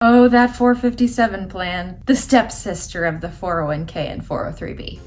Oh, that 457 plan, the stepsister of the 401k and 403b.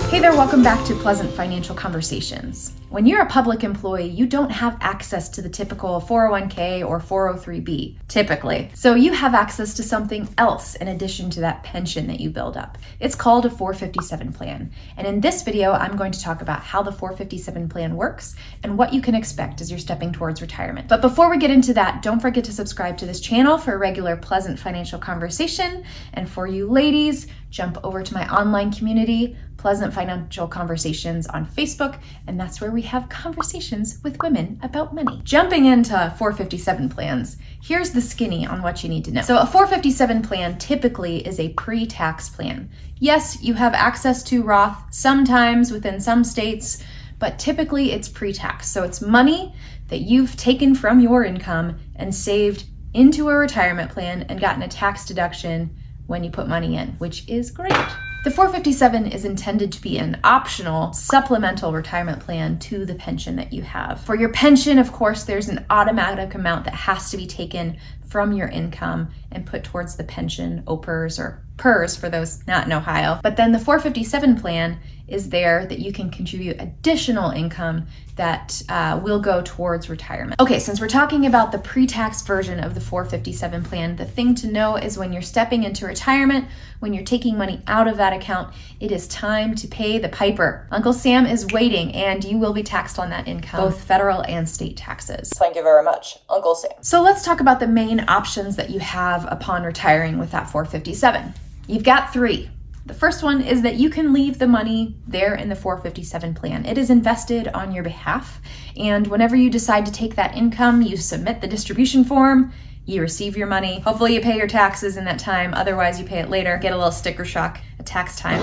Hey there, welcome back to Pleasant Financial Conversations. When you're a public employee, you don't have access to the typical 401k or 403b, typically. So you have access to something else in addition to that pension that you build up. It's called a 457 plan. And in this video, I'm going to talk about how the 457 plan works and what you can expect as you're stepping towards retirement. But before we get into that, don't forget to subscribe to this channel for a regular Pleasant Financial Conversation. And for you ladies, jump over to my online community, Pleasant Financial Conversations on Facebook, and that's where we have conversations with women about money. Jumping into 457 plans, here's the skinny on what you need to know. So a 457 plan typically is a pre-tax plan. Yes, you have access to Roth sometimes within some states, but typically it's pre-tax. So it's money that you've taken from your income and saved into a retirement plan and gotten a tax deduction when you put money in, which is great. The 457 is intended to be an optional supplemental retirement plan to the pension that you have. For your pension, of course, there's an automatic amount that has to be taken from your income and put towards the pension, OPERS or PERS for those not in Ohio. But then the 457 plan is there that you can contribute additional income that will go towards retirement. Okay, since we're talking about the pre-tax version of the 457 plan, the thing to know is when you're stepping into retirement, when you're taking money out of that account, it is time to pay the piper. Uncle Sam is waiting and you will be taxed on that income, both federal and state taxes. Thank you very much, Uncle Sam. So let's talk about the main options that you have upon retiring with that 457. You've got three. The first one is that you can leave the money there in the 457 plan. It is invested on your behalf, and whenever you decide to take that income, you submit the distribution form, you receive your money. Hopefully you pay your taxes in that time, otherwise you pay it later. Get a little sticker shock at tax time.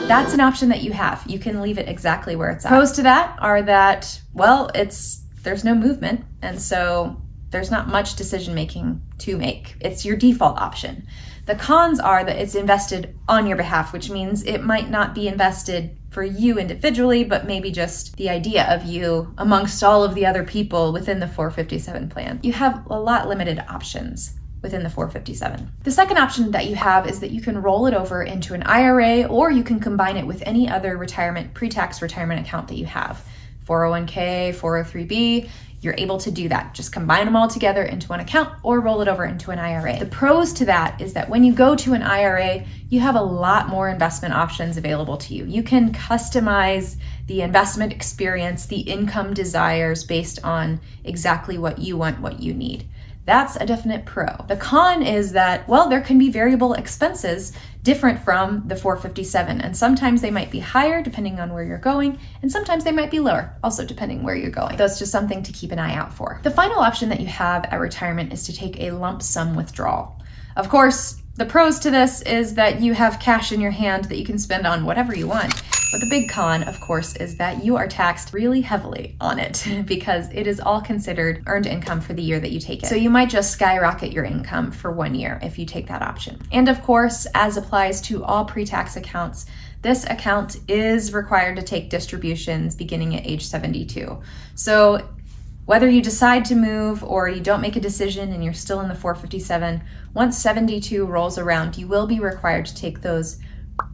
That's an option that you have. You can leave it exactly where it's at. Pros to that are that, well, there's no movement, and so there's not much decision making to make. It's your default option. The cons are that it's invested on your behalf, which means it might not be invested for you individually, but maybe just the idea of you amongst all of the other people within the 457 plan. You have a lot limited options within the 457. The second option that you have is that you can roll it over into an IRA, or you can combine it with any other pre-tax retirement account that you have. 401k, 403b, you're able to do that. Just combine them all together into one account or roll it over into an IRA. The pros to that is that when you go to an IRA, you have a lot more investment options available to you. You can customize the investment experience, the income desires based on exactly what you want, what you need. That's a definite pro. The con is that, well, there can be variable expenses different from the 457, and sometimes they might be higher depending on where you're going, and sometimes they might be lower, also depending where you're going. That's just something to keep an eye out for. The final option that you have at retirement is to take a lump sum withdrawal. Of course, the pros to this is that you have cash in your hand that you can spend on whatever you want. But the big con, of course, is that you are taxed really heavily on it because it is all considered earned income for the year that you take it. So you might just skyrocket your income for 1 year if you take that option. And of course, as applies to all pre-tax accounts, this account is required to take distributions beginning at age 72. So whether you decide to move or you don't make a decision and you're still in the 457, once 72 rolls around, you will be required to take those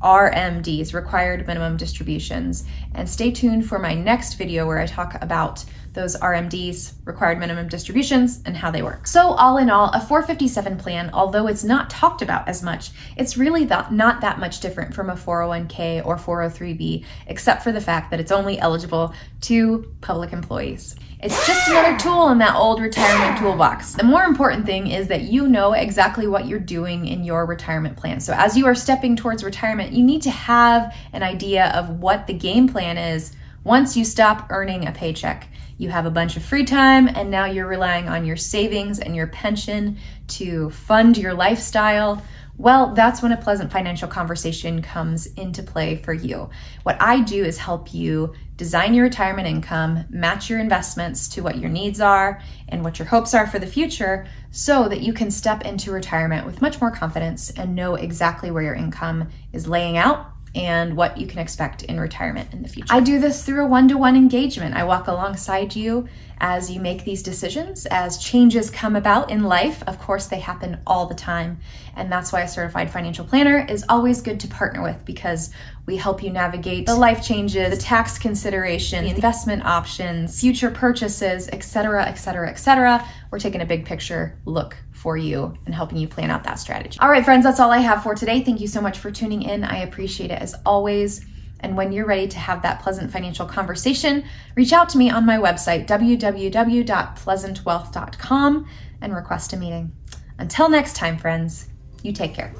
RMDs, required minimum distributions. And stay tuned for my next video where I talk about those RMDs, required minimum distributions, and how they work. So all in all, a 457 plan, although it's not talked about as much, it's really not that much different from a 401k or 403b, except for the fact that it's only eligible to public employees. It's just another tool in that old retirement toolbox. The more important thing is that you know exactly what you're doing in your retirement plan. So as you are stepping towards retirement, you need to have an idea of what the game plan is once you stop earning a paycheck. You have a bunch of free time, and now you're relying on your savings and your pension to fund your lifestyle. Well, that's when a Pleasant Financial Conversation comes into play for you. What I do is help you design your retirement income, match your investments to what your needs are and what your hopes are for the future, so that you can step into retirement with much more confidence and know exactly where your income is laying out and what you can expect in retirement in the future. I do this through a one-to-one engagement. I walk alongside you as you make these decisions, as changes come about in life. Of course, they happen all the time. And that's why a certified financial planner is always good to partner with, because we help you navigate the life changes, the tax considerations, the investment options, future purchases, etc., etc., etc. We're taking a big picture look for you and helping you plan out that strategy. All right, friends, that's all I have for today. Thank you so much for tuning in. I appreciate it as always. And when you're ready to have that pleasant financial conversation, reach out to me on my website, www.pleasantwealth.com, and request a meeting. Until next time, friends, you take care.